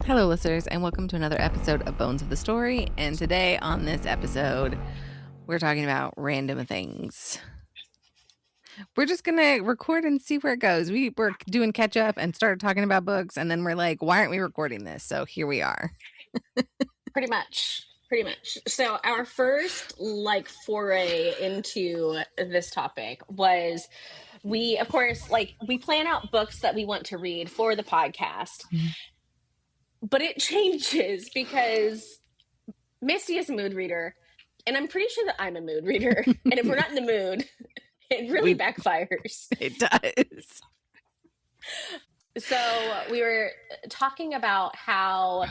Hello, listeners, and welcome to another episode of Bones of the Story. And today on this episode, we're talking about random things. We're just going to record and see where it goes. We were doing catch up and started talking about books, and then we're like, why aren't we recording this? So here we are. Pretty much. So our first foray into this topic was we, of course, we plan out books that we want to read for the podcast. Mm-hmm. But it changes because Misty is a mood reader, and I'm pretty sure that I'm a mood reader. And if we're not in the mood, it really backfires. It does. So we were talking about how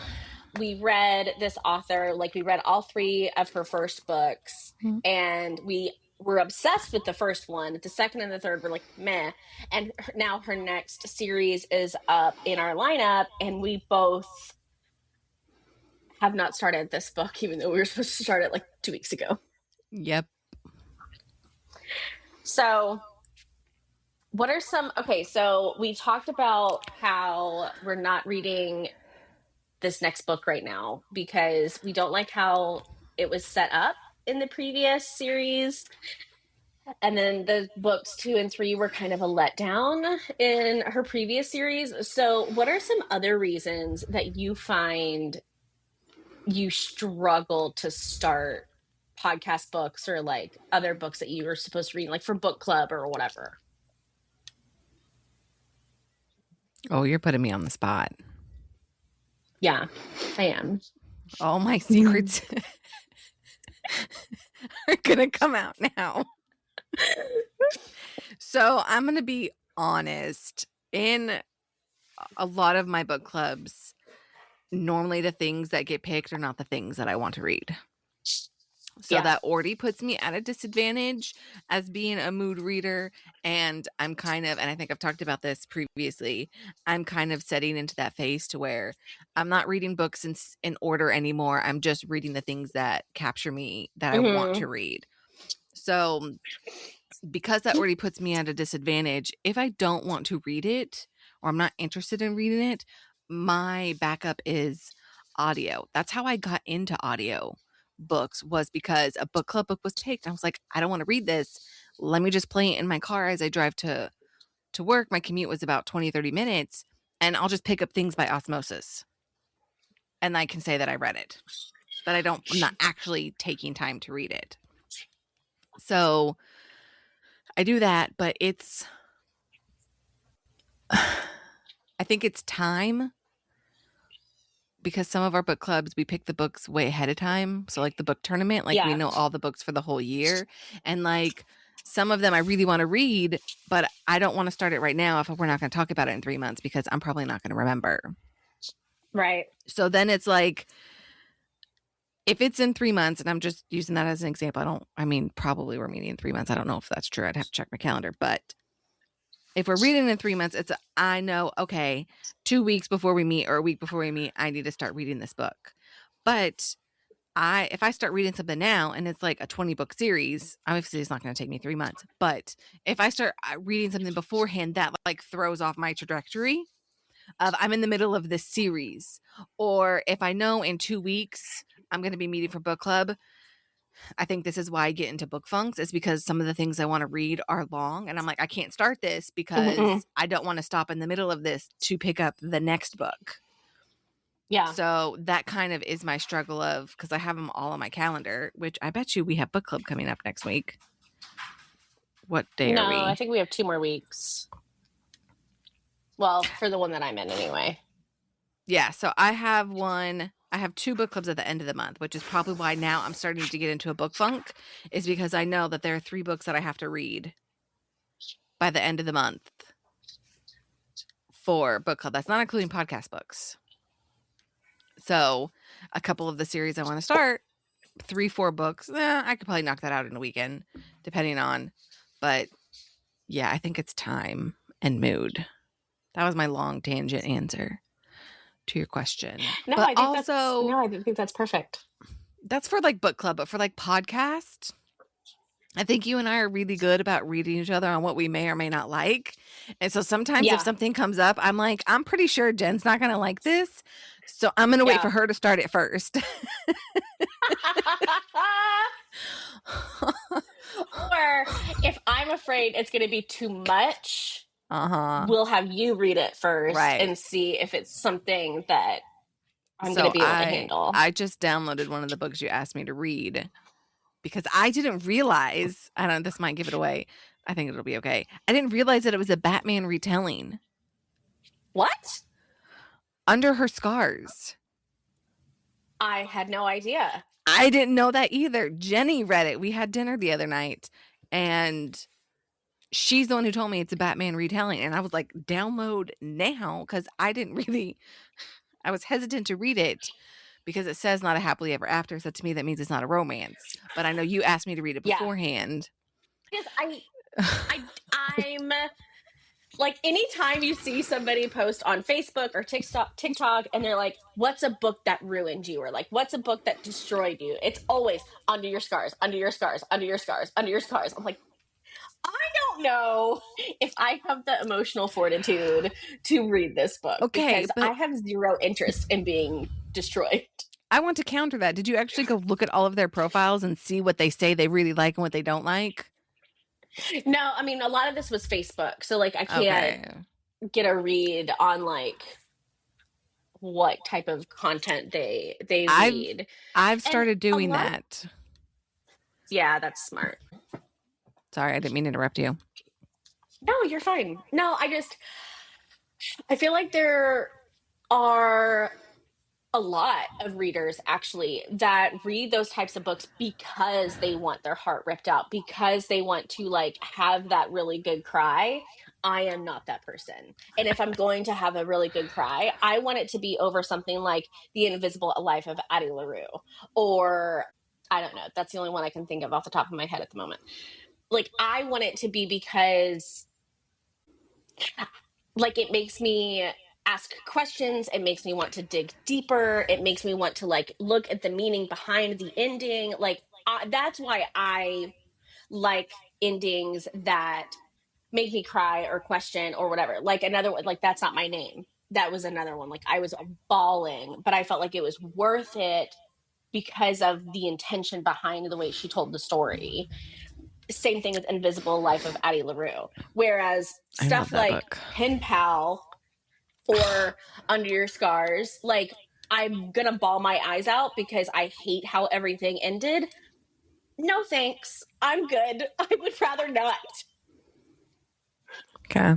we read this author, we read all three of her first books, mm-hmm. and we were obsessed with the first one. The second and the third were meh. And now her next series is up in our lineup, and we both have not started this book, even though we were supposed to start it 2 weeks ago. Yep. So what are some... Okay, so we talked about how we're not reading this next book right now because we don't like how it was set up in the previous series. And then the books 2 and 3 were kind of a letdown in her previous series. So what are some other reasons that you find you struggle to start podcast books or other books that you were supposed to read, for book club or whatever? Oh, you're putting me on the spot. Yeah, I am. All my secrets are going to come out now. So I'm going to be honest. In a lot of my book clubs, normally the things that get picked are not the things that I want to read. So that already puts me at a disadvantage as being a mood reader. And I'm kind of, and I think I've talked about this previously, I'm kind of setting into that phase to where I'm not reading books in order anymore. I'm just reading the things that capture me that I want to read. So because that already puts me at a disadvantage, if I don't want to read it or I'm not interested in reading it, my backup is audio. That's how I got into audio books, was because a book club book was picked. I was like, I don't want to read this. Let me just play it in my car as I drive to work. My commute was about 20-30 minutes, and I'll just pick up things by osmosis. And I can say that I read it, but I'm not actually taking time to read it. So I do that, but I think it's time, because some of our book clubs, we pick the books way ahead of time. So the book tournament, we know all the books for the whole year. And some of them I really want to read, but I don't want to start it right now if we're not going to talk about it in 3 months, because I'm probably not going to remember. Right. So then it's if it's in 3 months, and I'm just using that as an example, probably we're meeting in 3 months. I don't know if that's true. I'd have to check my calendar, but if we're reading in 3 months, I know, okay, 2 weeks before we meet or a week before we meet, I need to start reading this book. But if I start reading something now and it's a 20-book series, obviously it's not going to take me 3 months. But if I start reading something beforehand, that throws off my trajectory of I'm in the middle of this series. Or if I know in 2 weeks I'm going to be meeting for book club, I think this is why I get into book funks, is because some of the things I want to read are long, and I'm I can't start this because I don't want to stop in the middle of this to pick up the next book. Yeah. So that kind of is my struggle because I have them all on my calendar, which I bet you we have book club coming up next week. What day are we? No, I think we have 2 more weeks. Well, for the one that I'm in anyway. Yeah, so I have 2 book clubs at the end of the month, which is probably why now I'm starting to get into a book funk, is because I know that there are 3 books that I have to read by the end of the month for book club. That's not including podcast books. So a couple of the series I want to start, 3-4 books, I could probably knock that out in a weekend, depending on. But yeah, I think it's time and mood. That was my long tangent answer to your question. No, but I think that's perfect. That's for book club, but for podcast, I think you and I are really good about reading each other on what we may or may not like. And so sometimes if something comes up, I'm I'm pretty sure Jen's not going to like this. So I'm going to wait Yeah. for her to start it first. Or if I'm afraid it's going to be too much, Uh-huh. we'll have you read it first Right. and see if it's something that I'm going to So be able to handle. I just downloaded one of the books you asked me to read because I didn't realize, I don't know, this might give it away. I think it'll be okay. I didn't realize that it was a Batman retelling. What? Under Her Scars. I had no idea. I didn't know that either. Jenny read it. We had dinner the other night, and she's the one who told me it's a Batman retelling. And I was like, download now, because I was hesitant to read it because it says not a happily ever after. So to me, that means it's not a romance. But I know you asked me to read it Yeah. beforehand. Because I'm like, anytime you see somebody post on Facebook or TikTok, and they're like, what's a book that ruined you? Or like, what's a book that destroyed you? It's always under your scars, under your scars, under your scars, under your scars. I'm like, I don't know if I have the emotional fortitude to read this book, Okay, because but I have zero interest in being destroyed. I want to counter that. Did you actually go look at all of their profiles and see what they say they really like and what they don't like? No, I mean, a lot of this was Facebook. So like, I can't Okay. get a read on like what type of content they read. I've And started a doing lot of, that. yeah, that's smart. Sorry, I didn't mean to interrupt you. No, you're fine. No, I feel like there are a lot of readers actually that read those types of books because they want their heart ripped out, because they want to like have that really good cry. I am not that person. And if I'm going to have a really good cry, I want it to be over something like The Invisible Life of Addie LaRue, or I don't know. That's the only one I can think of off the top of my head at the moment. Like, I want it to be because like it makes me ask questions, it makes me want to dig deeper, it makes me want to like look at the meaning behind the ending. Like, that's why I like endings that make me cry or question or whatever. Like another one, like That's Not My Name, that was another one. Like, I was bawling, but I felt like it was worth it because of the intention behind the way she told the story. Same thing with Invisible Life of Addie LaRue. Whereas I love stuff that like book. Pen Pal or Under Your Scars, like, I'm gonna bawl my eyes out because I hate how everything ended. No thanks. I'm good. I would rather not. Okay.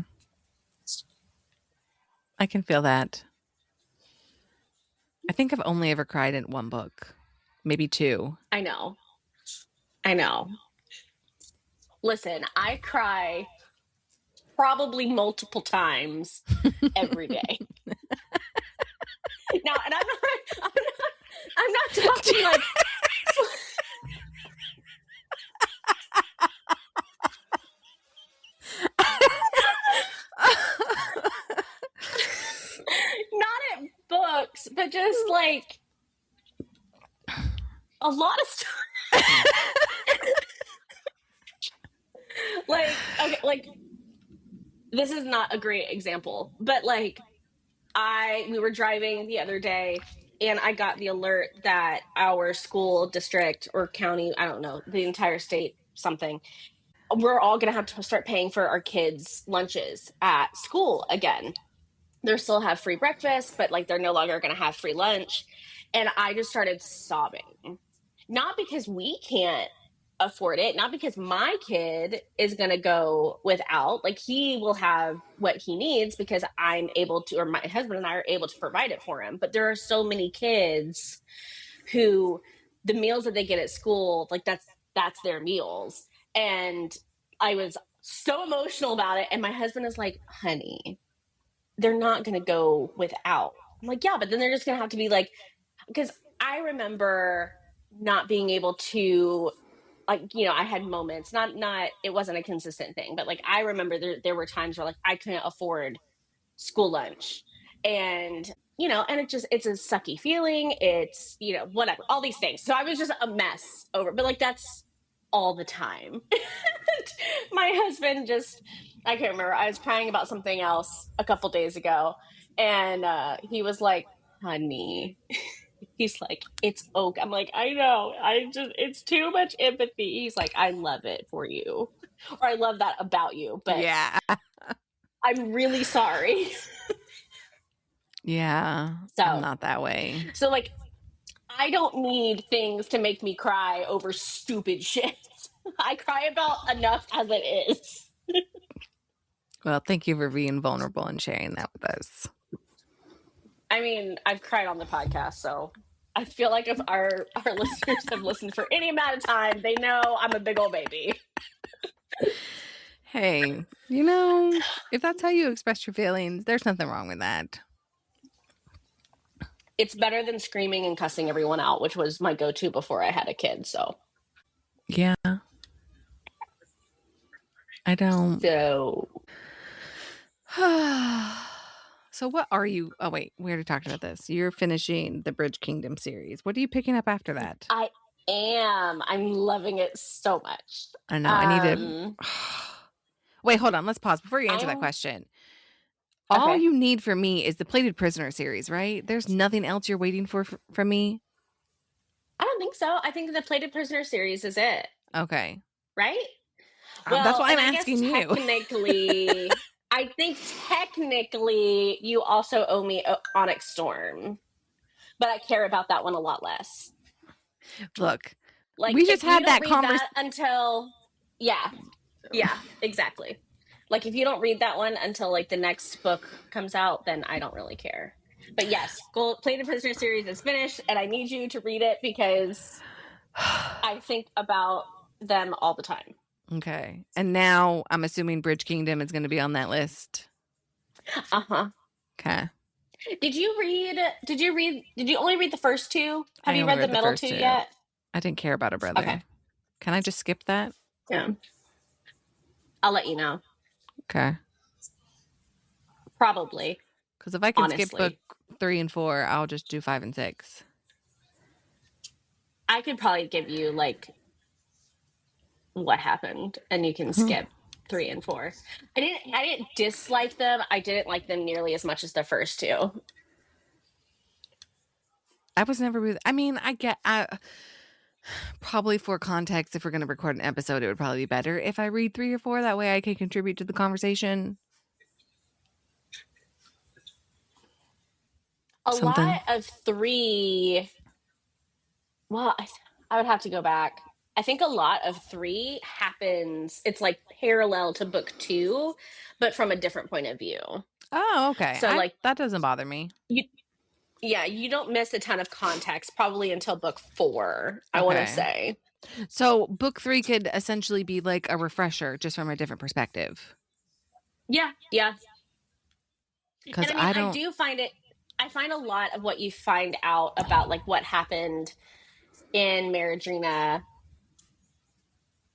I can feel that. I think I've only ever cried in one book, maybe two. I know. I know. Listen, I cry probably multiple times every day. Now, and I'm not talking like not at books, but just like a lot of stuff. Like, okay, like, this is not a great example, but like, we were driving the other day and I got the alert that our school district or county, I don't know, the entire state, something, we're all going to have to start paying for our kids' lunches at school again. They still have free breakfast, but like they're no longer going to have free lunch. And I just started sobbing. Not because we can't afford it, not because my kid is going to go without. Like, he will have what he needs because I'm able to, or my husband and I are able to provide it for him. But there are so many kids who the meals that they get at school, like that's their meals. And I was so emotional about it. And my husband is like, honey, they're not going to go without. I'm like, yeah, but then they're just going to have to be like, because I remember not being able to, like, I had moments, not, it wasn't a consistent thing, but like, I remember there were times where like I couldn't afford school lunch, and, and it's a sucky feeling. It's, whatever, all these things. So I was just a mess over, but like, that's all the time. My husband just, I can't remember. I was crying about something else a couple days ago. And he was like, honey. He's like, it's okay. I'm like, I know. It's too much empathy. He's like, I love it for you. Or I love that about you, but Yeah. I'm really sorry. Yeah. I'm So, not that way. like, I don't need things to make me cry over stupid shit. I cry about enough as it is. Well, thank you for being vulnerable and sharing that with us. I mean, I've cried on the podcast, so I feel like if our listeners have listened for any amount of time, they know I'm a big old baby. Hey, you know, if that's how you express your feelings, there's nothing wrong with that. It's better than screaming and cussing everyone out, which was my go-to before I had a kid, so. Yeah. I don't. So. So what are you? Oh, wait, we already talked about this. You're finishing the Bridge Kingdom series. What are you picking up after that? I am. I'm loving it so much. I know. I need to. Wait, hold on. Let's pause before you answer that question. All Okay. you need from me is the Plated Prisoner series, right? There's nothing else you're waiting for from me? I don't think so. I think the Plated Prisoner series is it. Okay. Right? Well, that's why I'm asking you. Technically, I think technically you also owe me Onyx Storm. But I care about that one a lot less. Look, like we just had that conversation until yeah, exactly. Like if you don't read that one until like the next book comes out, then I don't really care. But yes, Plated Prisoner series is finished, and I need you to read it because I think about them all the time. Okay, and now I'm assuming Bridge Kingdom is going to be on that list. Okay. Did you only read the first two? Have you read the middle two yet? I didn't care about a brother. Okay. Can I just skip that? Yeah. I'll let you know. Okay. Probably. Because if I can skip book 3 and 4, I'll just do 5 and 6. I could probably give you like what happened, and you can skip 3 and 4. I didn't dislike them. I didn't like them nearly as much as the first two. I was never with. I mean, probably for context, if we're going to record an episode, it would probably be better if I read 3 or 4. That way I can contribute to the conversation. Lot of 3. Well, I would have to go back. I think a lot of 3 happens. It's like parallel to book 2, but from a different point of view. Oh, okay. So that doesn't bother me. You don't miss a ton of context probably until book 4, I want to say. So book 3 could essentially be like a refresher just from a different perspective. Yeah. Because I find a lot of what you find out about like what happened in Maradrina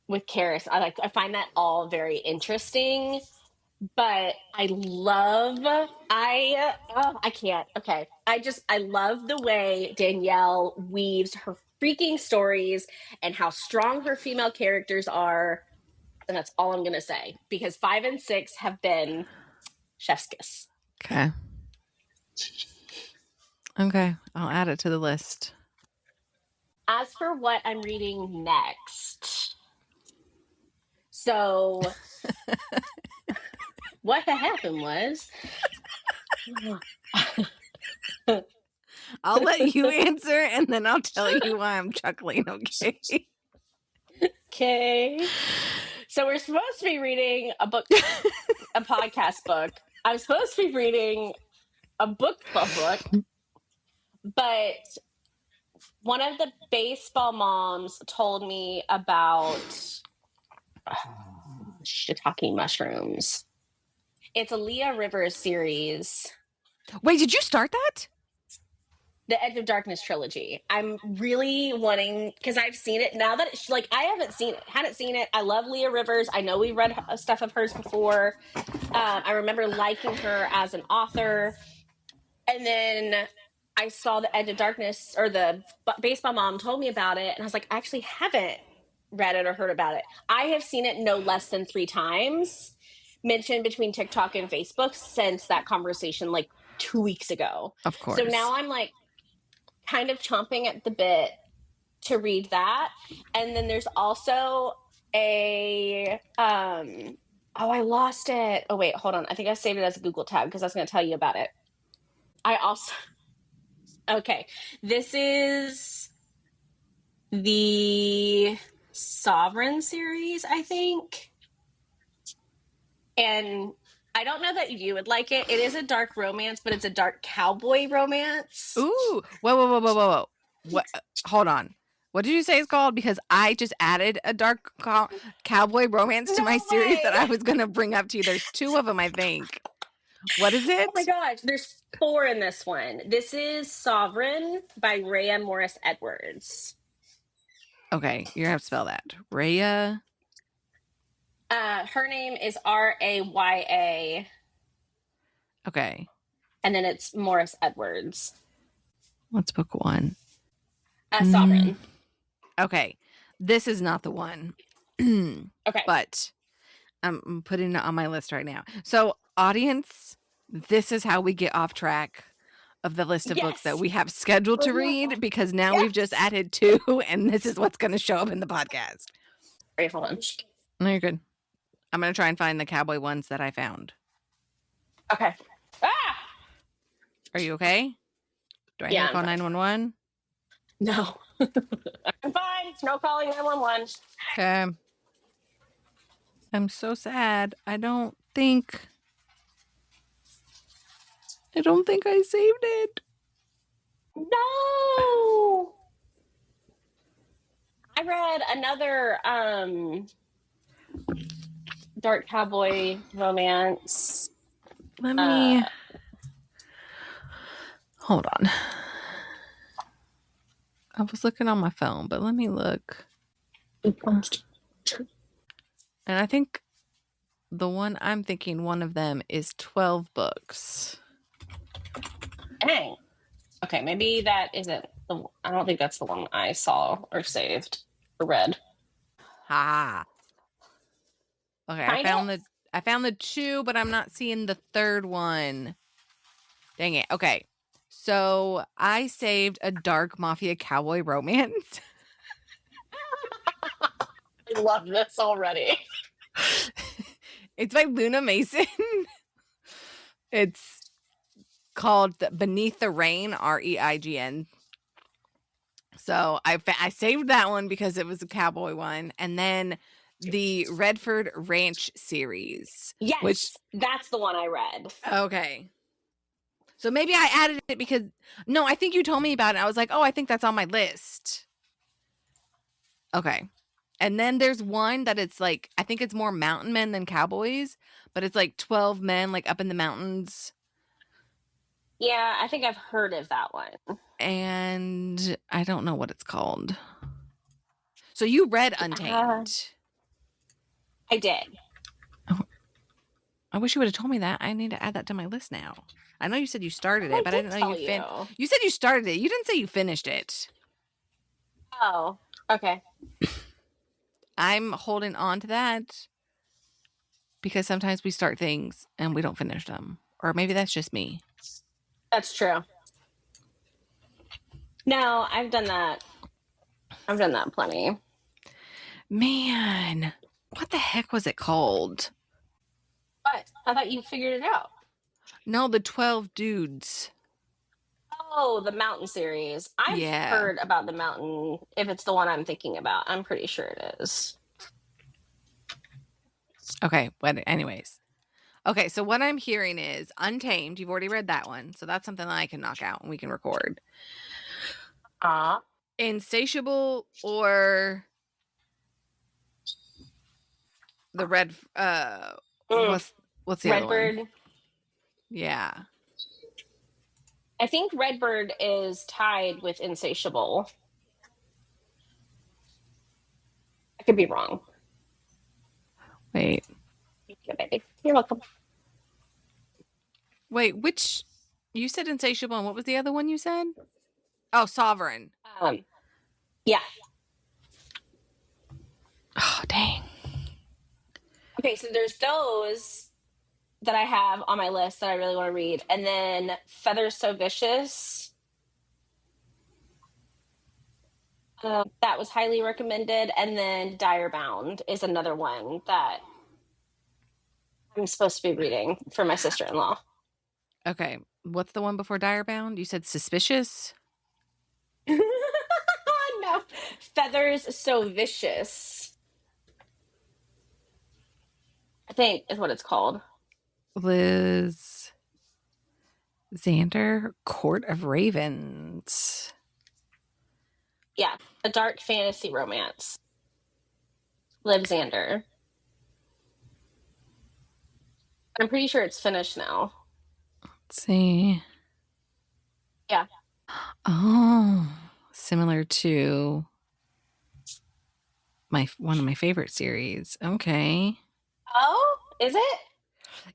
with Karis. I find that all very interesting. But I can't. Okay. I love the way Danielle weaves her freaking stories and how strong her female characters are. And that's all I'm going to say, because 5 and 6 have been chef's kiss. Okay. Okay. I'll add it to the list. As for what I'm reading next. So what happened was I'll let you answer and then I'll tell you why I'm chuckling, okay? Okay. So we're supposed to be reading a book, a podcast book. I'm supposed to be reading a book club book, but one of the baseball moms told me about shiitake mushrooms. It's a Leah Rivers series. Wait, did you start that? The Edge of Darkness trilogy. I'm really wanting, because I've seen it now that it's like I hadn't seen it. I love Leah Rivers. I know we've read stuff of hers before. I remember liking her as an author, and then I saw the Edge of Darkness, or the baseball mom told me about it, and I was like, I actually haven't read it or heard about it. I have seen it no less than 3 times mentioned between TikTok and Facebook since that conversation like 2 weeks ago. Of So course. now I'm like kind of chomping at the bit to read that. And then there's also a oh, I lost it. Oh wait, hold on. I think I saved it as a Google tab because I was going to tell you about it. I also okay. This is the Sovereign series, I think. And I don't know that you would like it. It is a dark romance, but it's a dark cowboy romance. Ooh. Whoa. What? Hold on. What did you say it's called? Because I just added a dark cowboy romance to No my series that way. I was going to bring up to you. There's 2 of them, I think. What is Oh my it? gosh, there's 4 in this one. This is Sovereign by Rhea Morris Edwards. Okay, you're going to have to spell that. Rhea. Her name is Raya. Okay. And then it's Morris Edwards. What's book 1? Sovereign. Okay. This is not the one. Okay. But I'm putting it on my list right now. So, audience, this is how we get off track of the list of books that we have scheduled to read, because now we've just added 2, and this is what's going to show up in the podcast. Wait, hold on. No, you're good. I'm going to try and find the cowboy ones that I found. Okay. Ah! Are you okay? Do I need to call 911? No. I'm fine. No calling 911. Okay. I'm so sad. I don't think I saved it. No. I read another dark cowboy romance. Let me hold on. I was looking on my phone, but let me look. And I think the one I'm thinking, one of them is 12 books. Dang. Okay, maybe that isn't the. I don't think that's the one I saw or saved or read. Ha. Okay, I found the 2, but I'm not seeing the 3rd one. Dang it. Okay. So I saved a dark mafia cowboy romance. I love this already. It's by Luna Mason. It's called Beneath the Rain, REIGN. So I saved that one because it was a cowboy one. And then the Redford Ranch series. Yes, that's the one I read. Okay. So maybe I added it because, no, I think you told me about it. I was like, oh, I think that's on my list. Okay. And then there's one that it's like, I think it's more mountain men than cowboys, but it's like 12 men like up in the mountains. Yeah, I think I've heard of that one. And I don't know what it's called. So you read Untamed. I did. Oh, I wish you would have told me that. I need to add that to my list now. I know you said you started it, but I didn't know you finished. You said you started it. You didn't say you finished it. Oh, okay. I'm holding on to that because sometimes we start things and we don't finish them. Or maybe that's just me. That's true. No, I've done that. I've done that plenty. Man, what the heck was it called? What? I thought you figured it out. No, the 12 dudes. Oh, the Mountain series. I've heard about the Mountain. If it's the one I'm thinking about, I'm pretty sure it is. Okay, but anyways. Okay, so what I'm hearing is Untamed. You've already read that one, so that's something that I can knock out and we can record. Insatiable or the red what's the other one? Redbird. Yeah. I think Redbird is tied with Insatiable. I could be wrong. Wait. Yeah, baby. You're welcome. Wait, which you said Insatiable and what was the other one you said? Oh, Sovereign. Yeah. Oh, dang. Okay, so there's those. that I have on my list that I really want to read. And then Feathers So Vicious. That was highly recommended. And then Dire Bound is another one that I'm supposed to be reading for my sister-in-law. Okay. What's the one before Direbound? You said Suspicious? No. Feathers So Vicious, I think is what it's called. Liz Xander, Court of Ravens. Yeah. A dark fantasy romance. Liv Xander. I'm pretty sure it's finished now. Let's see. Yeah. Oh, similar to one of my favorite series. Okay. Oh, is it?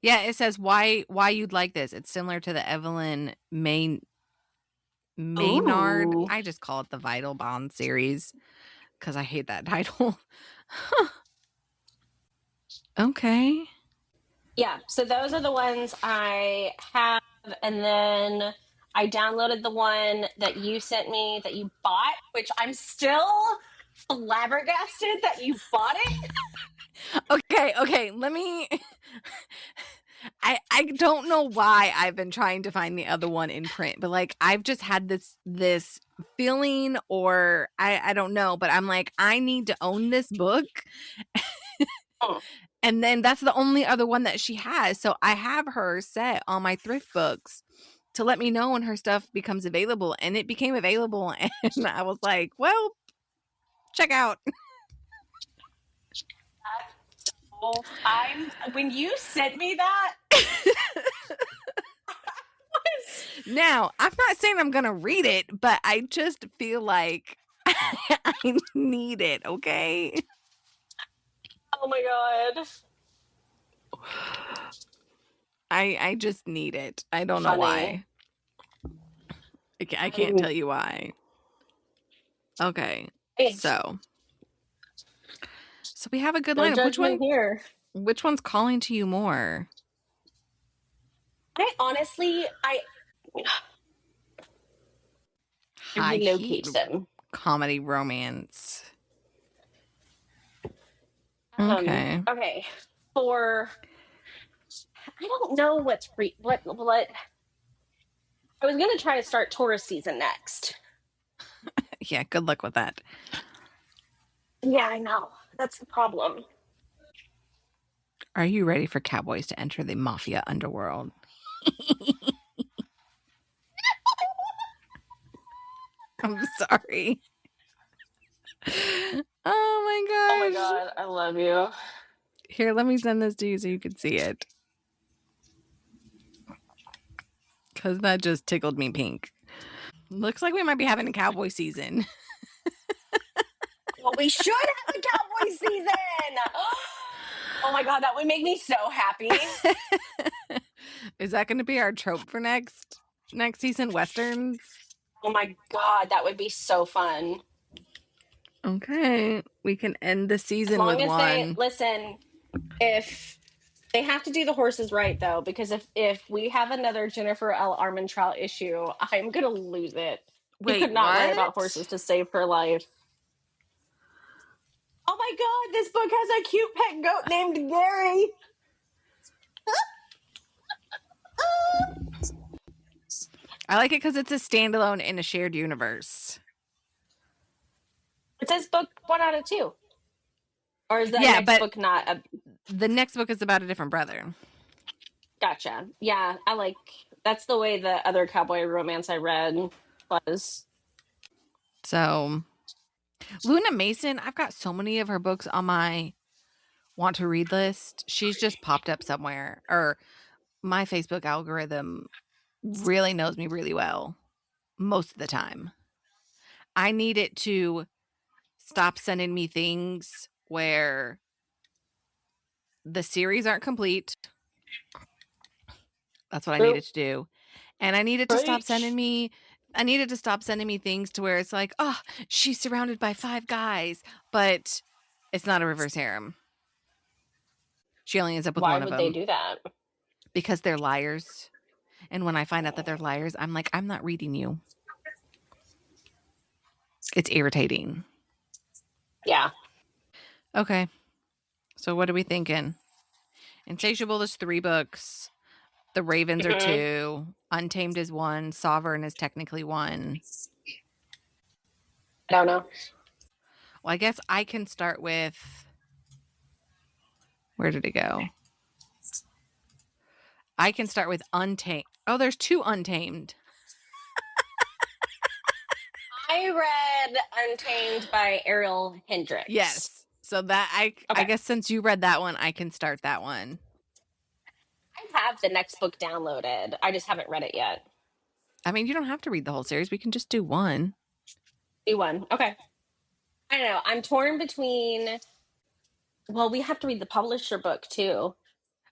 Yeah, it says why you'd like this. It's similar to the Evelyn Maynard. Ooh. I just call it the Vital Bond series because I hate that title. Okay. Yeah. So those are the ones I have. And then I downloaded the one that you sent me that you bought, which I'm still flabbergasted that you bought it. Okay, let me I don't know why I've been trying to find the other one in print, but like I've just had this feeling, or I don't know, but I'm like, I need to own this book. Oh. And then that's the only other one that she has. So I have her set on my thrift books to let me know when her stuff becomes available. And it became available. And I was like, well, check out. When you sent me that. Now, I'm not saying I'm going to read it, but I just feel like I need it, okay? Oh my God. I just need it. I don't know Funny. why. I can't tell you why. Okay. So we have a good No lineup. here. Which one's calling to you more? I honestly, High heat relocate them. comedy romance. Okay. Okay. For I don't know what's free. What? I was gonna try to start tourist season next. Yeah. Good luck with that. Yeah, I know. That's the problem. Are you ready for cowboys to enter the mafia underworld? I'm sorry. Oh my gosh. Oh my God, I love you. Here, let me send this to you so you can see it. Because that just tickled me pink. Looks like we might be having a cowboy season. Well, we should have a cowboy season. Oh my God, that would make me so happy. Is that going to be our trope for next season? Westerns? Oh my God, that would be so fun. Okay. We can end the season As long with as one. they listen, if they have to do the horses right though, because if we have another Jennifer L. Armentrout issue, I'm gonna lose it. Wait, You could not what? write about horses to save her life. Oh my God, this book has a cute pet goat named Gary. I like it because it's a standalone in a shared universe. It says book 1 out of 2. Or is that next book not a... The next book is about a different brother. Gotcha. Yeah, that's the way the other cowboy romance I read was. So, Luna Mason, I've got so many of her books on my want to read list. She's just popped up somewhere, or my Facebook algorithm really knows me really well most of the time. I need it to stop sending me things where the series aren't complete. That's what I needed to do. And I needed to stop sending me things to where it's like, oh, she's surrounded by 5 guys, but it's not a reverse harem. She only ends up with one of them. Why would they do that? because they're liars. And when I find out that they're liars, I'm like, I'm not reading you. It's irritating. Yeah. Okay. So what are we thinking? Insatiable is 3 books. The Ravens are 2. Untamed is 1. Sovereign is technically 1. I don't know. Well, I guess I can start with... Where did it go? I can start with Untamed. Oh, there's 2 Untamed. I read Untamed by Ariel Hendricks. Yes. So that I guess since you read that one, I can start that one. I have the next book downloaded. I just haven't read it yet. I mean, you don't have to read the whole series. We can just do one. Do one. Okay. I don't know. I'm torn between. Well, we have to read the publisher book too.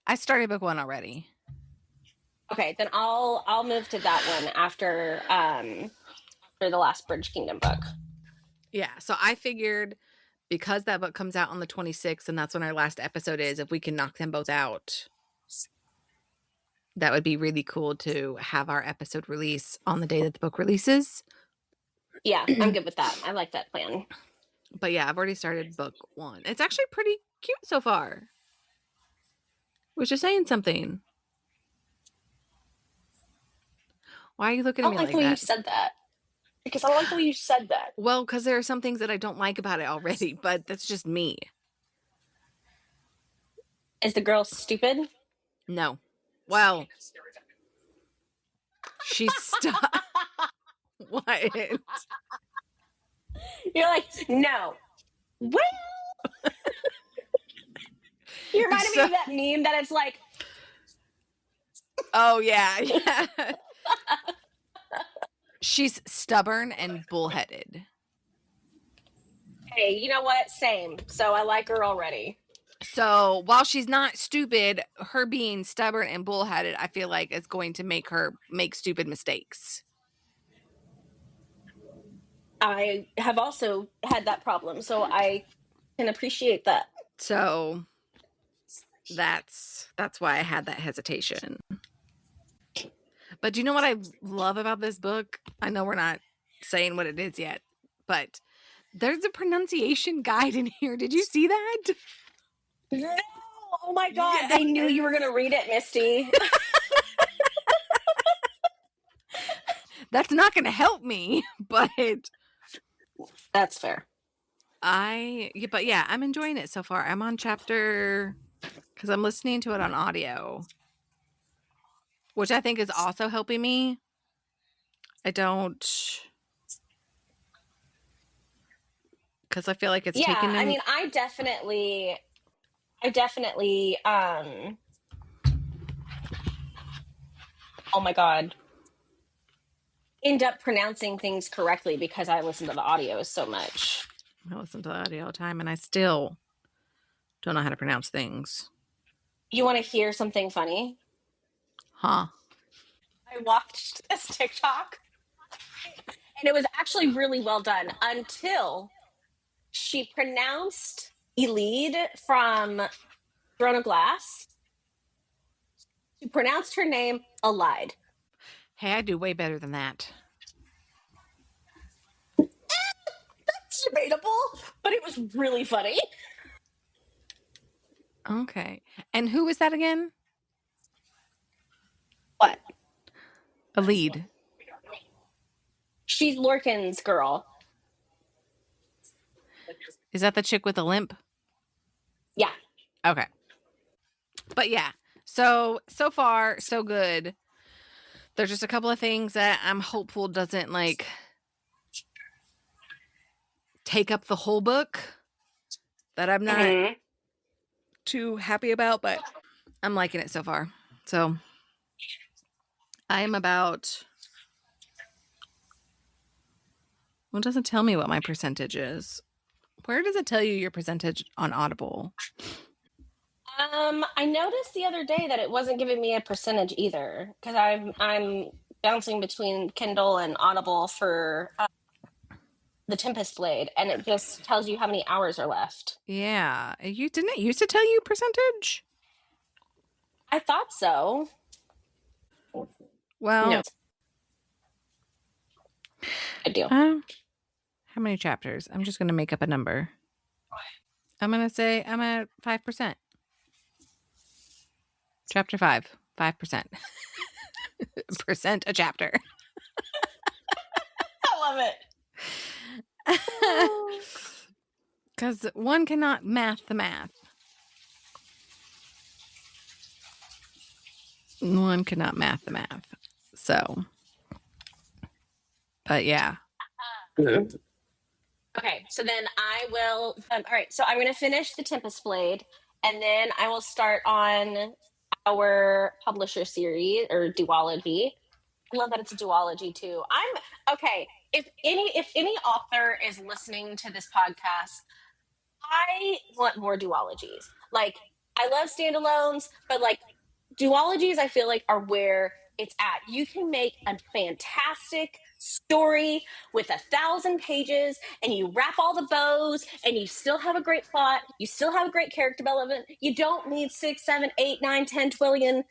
I started book 1 already. Okay, then I'll move to that one after the last Bridge Kingdom book. Yeah. So I figured because that book comes out on the 26th and that's when our last episode is, if we can knock them both out, that would be really cool to have our episode release on the day that the book releases. Yeah, I'm good with that. I like that plan. But yeah, I've already started book 1. It's actually pretty cute so far. Was just saying something. Why are you looking at me like that? I don't like the way you said that. Because I don't like the way you said that. Well, because there are some things that I don't like about it already, but that's just me. Is the girl stupid? No. Well, she's stuck. What? You're like, no. Well, you reminded me of that meme that it's like, oh yeah. She's stubborn and bullheaded. Hey, you know what? Same. So I like her already. So while she's not stupid, her being stubborn and bullheaded, I feel like is going to make her make stupid mistakes. I have also had that problem, so I can appreciate that. So that's why I had that hesitation. But do you know what I love about this book? I know we're not saying what it is yet, but there's a pronunciation guide in here. Did you see that? No! Oh my God, yes. They knew you were going to read it, Mistie. That's not going to help me, but... That's fair. But yeah, I'm enjoying it so far. I'm on chapter... Because I'm listening to it on audio, which I think is also helping me. Because I feel like it's taken... I mean, I definitely... oh my God. End up pronouncing things correctly because I listen to the audio so much. I listen to the audio all the time and I still don't know how to pronounce things. You want to hear something funny? Huh? I watched this TikTok and it was actually really well done until she pronounced Elide from Throne of Glass. She pronounced her name Elide. Hey, I do way better than that. That's debatable, but it was really funny. Okay. And who is that again? What? Elide. She's Lorcan's girl. Is that the chick with the limp? Yeah. Okay. But yeah. So far, so good. There's just a couple of things that I'm hopeful doesn't take up the whole book that I'm not too happy about, but I'm liking it so far. So I am about... Well, it doesn't tell me what my percentage is. Where does it tell you your percentage on Audible? I noticed the other day that it wasn't giving me a percentage either, because I'm bouncing between Kindle and Audible for the Tempest Blade, and it just tells you how many hours are left. Yeah, didn't it used to tell you percentage? I thought so. Well, No. I do. How many chapters? I'm just going to make up a number. I'm going to say I'm at 5%. Chapter 5, 5%. Percent a chapter. I love it. Because one cannot math the math. One cannot math the math. So, but yeah. Okay, so then I will. All right, so I'm going to finish the Tempest Blade, and then I will start on our publisher series or duology. I love that it's a duology too. I'm okay. If any author is listening to this podcast, I want more duologies. Like, I love standalones, but like duologies, I feel like are where it's at. You can make a fantastic story with 1,000 pages and you wrap all the bows and you still have a great plot. You still have a great character development. You don't need 6, 7, 8, 9, 10, 12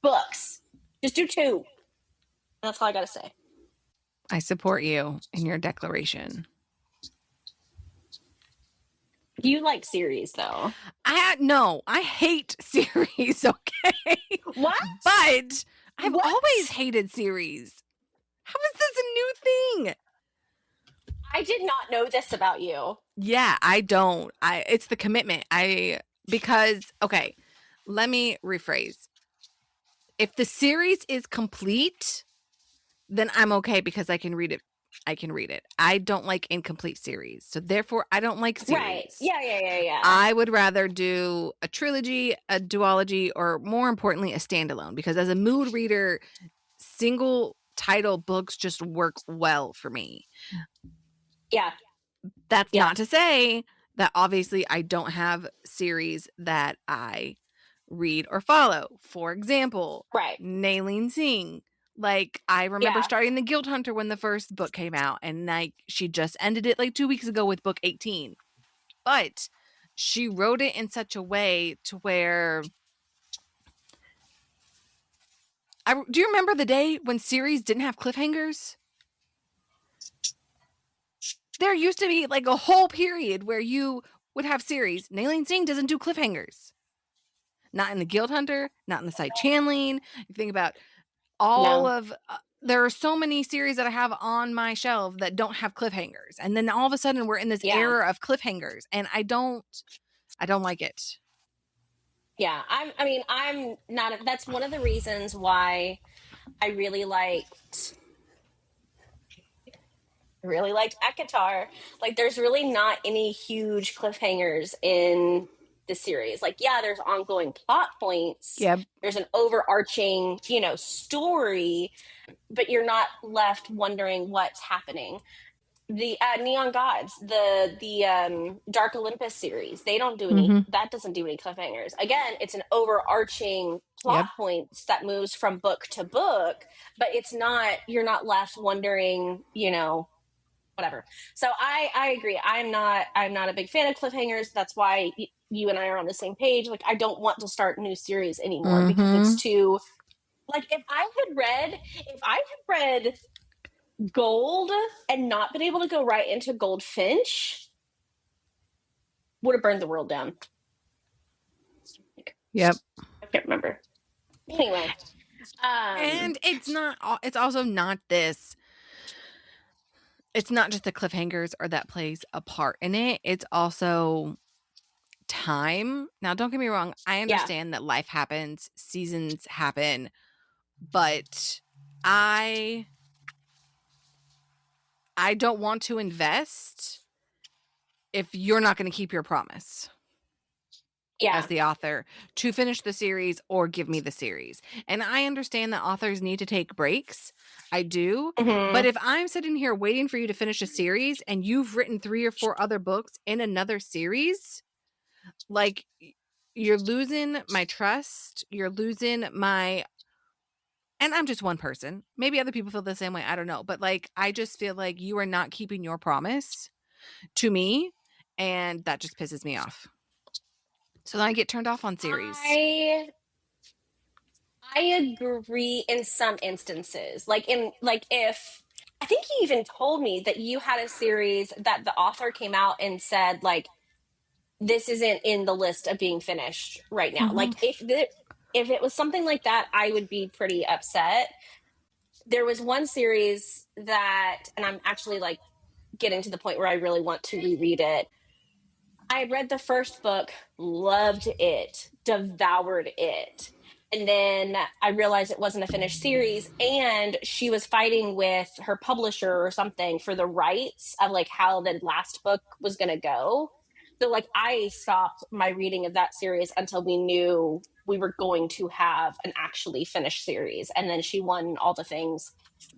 books. Just do 2. That's all I got to say. I support you in your declaration. You like series, though. I hate series, okay? What? But I've What? always hated series. How is this a new thing? I did not know this about you. Yeah, I don't. It's the commitment. Because okay, let me rephrase. If the series is complete, then I'm okay because I can read it. I don't like incomplete series. So therefore I don't like series. Right. Yeah. I would rather do a trilogy, a duology, or more importantly, a standalone, because as a mood reader, single title books just work well for me. Yeah. That's not to say that obviously I don't have series that I read or follow. For example, Right. Nalini Singh. Like, I remember starting The Guild Hunter when the first book came out, and like she just ended it like 2 weeks ago with book 18. But she wrote it in such a way to where do you remember the day when series didn't have cliffhangers? There used to be like a whole period where you would have series. Nalini Singh doesn't do cliffhangers. Not in the Guild Hunter, not in the side channeling. You think about all of there are so many series that I have on my shelf that don't have cliffhangers. And then all of a sudden we're in this era of cliffhangers, and I don't like it. Yeah, I'm not. That's one of the reasons why I really liked Akatar. Like, there's really not any huge cliffhangers in the series. Like, yeah, there's ongoing plot points. Yep. There's an overarching, story, but you're not left wondering what's happening. The Neon Gods, the Dark Olympus series, they don't do any. That doesn't do any cliffhangers. Again, it's an overarching plot points that moves from book to book, but it's not. You're not left wondering, whatever. So I agree. I'm not a big fan of cliffhangers. That's why you and I are on the same page. Like, I don't want to start new series anymore because it's too. Like, if I had read Gold and not been able to go right into Goldfinch, would have burned the world down. Yep. I can't remember. Anyway. And it's also not this. It's not just the cliffhangers or that plays a part in it. It's also time. Now, don't get me wrong. I understand that life happens, seasons happen, but I don't want to invest if you're not going to keep your promise. As the author to finish the series or give me the series. And I understand that authors need to take breaks. I do. But if I'm sitting here waiting for you to finish a series and you've written 3 or 4 other books in another series, like, you're losing my trust. You're losing my, and I'm just one person. Maybe other people feel the same way. I don't know. But like, I just feel like you are not keeping your promise to me. And that just pisses me off. So then I get turned off on series. I agree in some instances. Like if I think you even told me that you had a series that the author came out and said like this isn't in the list of being finished right now. Mm-hmm. Like if it was something like that, I would be pretty upset. There was one series that, and I'm actually like getting to the point where I really want to reread it. I read the first book, loved it, devoured it. And then I realized it wasn't a finished series. And she was fighting with her publisher or something for the rights of like how the last book was going to go. So, like, I stopped my reading of that series until we knew we were going to have an actually finished series. And then she won all the things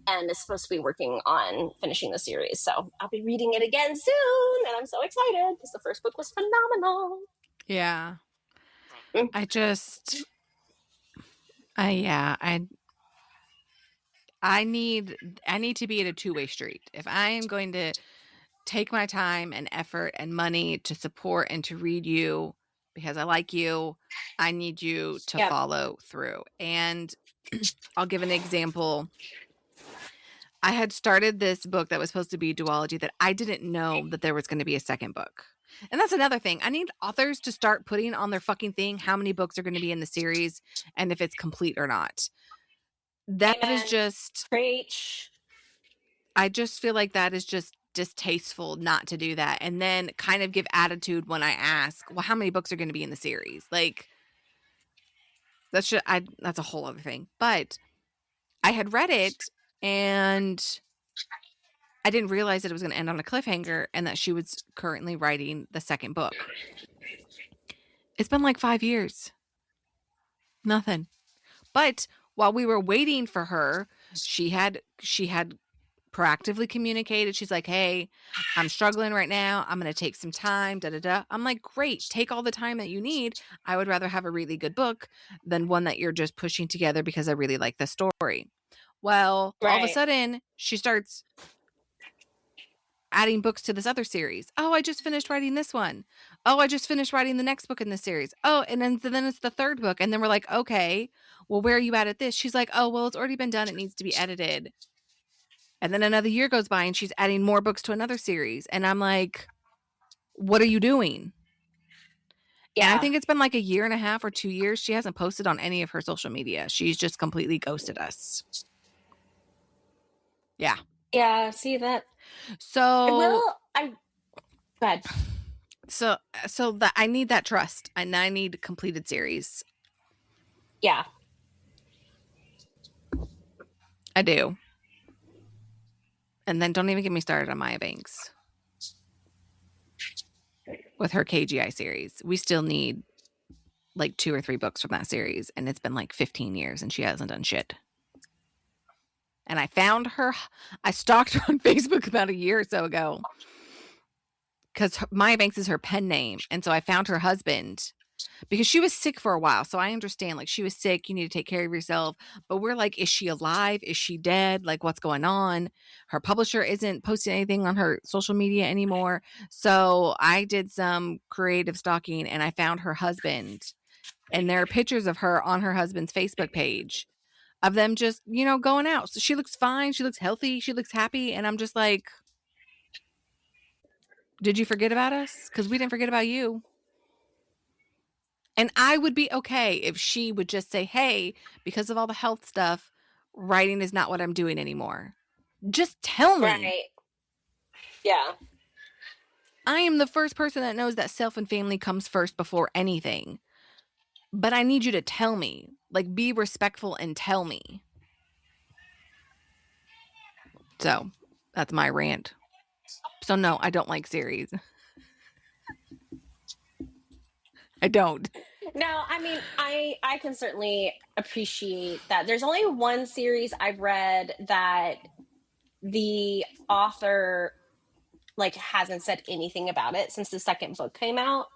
and is supposed to be working on finishing the series. So I'll be reading it again soon, and I'm so excited because the first book was phenomenal. Yeah. I just, yeah, I need to be at a two-way street. If I am going to take my time and effort and money to support and to read you because I like you, I need you to Yep. follow through. And I'll give an example. I had started this book that was supposed to be duology that I didn't know that there was going to be a second book. And that's another thing. I need authors to start putting on their fucking thing how many books are going to be in the series and if it's complete or not. That is Amen. just, Preach. I just feel like that is just distasteful not to do that. And then kind of give attitude when I ask, well, how many books are going to be in the series? Like, that's a whole other thing. But I had read it and I didn't realize that it was going to end on a cliffhanger and that she was currently writing the second book. It's been like 5 years. Nothing. But while we were waiting for her, she had proactively communicated. She's like, "Hey, I'm struggling right now. I'm going to take some time, da da da." I'm like, "Great. Take all the time that you need. I would rather have a really good book than one that you're just pushing together because I really like the story." Well, all of a Right. sudden, she starts adding books to this other series. Oh, I just finished writing this one. Oh, I just finished writing the next book in this series. Oh, and then it's the third book. And then we're like, okay, well, where are you at this? She's like, oh, well, it's already been done. It needs to be edited. And then another year goes by and she's adding more books to another series. And I'm like, what are you doing? And I Yeah. think it's been like a year and a half or 2 years. She hasn't posted on any of her social media. She's just completely ghosted us. Yeah. Yeah. See that? I So will. I. Go ahead. so so that I need that trust and I need completed series. Yeah. I do. And then don't even get me started on Maya Banks with her KGI series. We still need like 2 or 3 books from that series and it's been like 15 years and she hasn't done shit. And I found her, I stalked her on Facebook about a year or so ago because Maya Banks is her pen name. And so I found her husband because she was sick for a while. So I understand, like, she was sick. You need to take care of yourself. But we're like, is she alive? Is she dead? Like, what's going on? Her publisher isn't posting anything on her social media anymore. So I did some creative stalking and I found her husband. And there are pictures of her on her husband's Facebook page of them just, going out. So she looks fine. She looks healthy. She looks happy. And I'm just like, did you forget about us? Because we didn't forget about you. And I would be okay if she would just say, hey, because of all the health stuff, writing is not what I'm doing anymore. Just tell me. Right. Yeah. I am the first person that knows that self and family comes first before anything. But I need you to tell me. Like, be respectful and tell me. So that's my rant. So no, I don't like series. I don't. No, I mean, I can certainly appreciate that. There's only one series I've read that the author like hasn't said anything about it since the second book came out,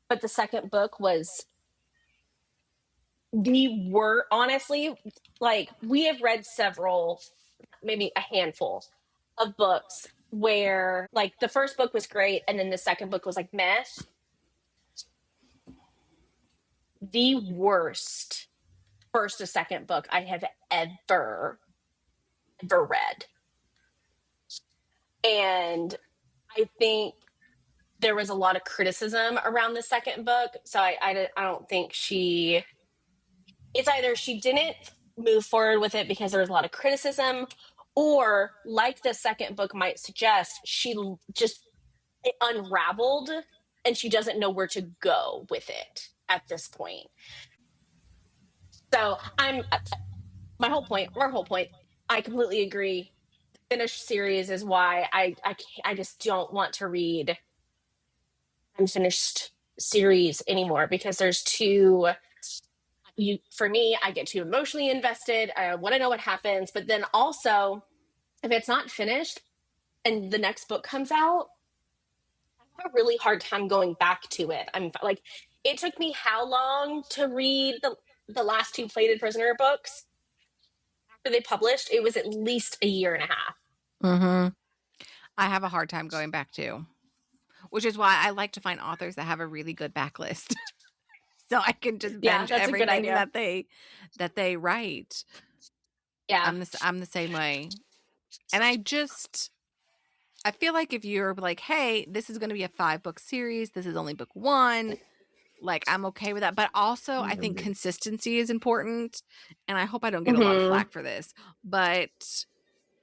but the second book was the word honestly, like we have read several, maybe a handful of books where like the first book was great and then the second book was like meh. The worst first to second book I have ever read. And I think there was a lot of criticism around the second book. So I don't think it's either she didn't move forward with it because there was a lot of criticism, or like the second book might suggest, she just it unraveled and she doesn't know where to go with it at this point. So our whole point, I completely agree. Finished series is why I just don't want to read unfinished series anymore, because there's too for me, I get too emotionally invested. I want to know what happens, but then also if it's not finished and the next book comes out, I have a really hard time going back to it. I'm like, it took me how long to read the last two Plated Prisoner books after they published? It was at least a year and a half. Mm-hmm. I have a hard time going back too, which is why I like to find authors that have a really good backlist. So I can just Yeah, binge that's a good everything idea. that they write. Yeah. I'm the same way. And I feel like if you're like, hey, this is going to be a 5-book series, this is only book 1, like I'm okay with that. But also I think consistency is important, and I hope I don't get a lot of Mm-hmm. flack for this, but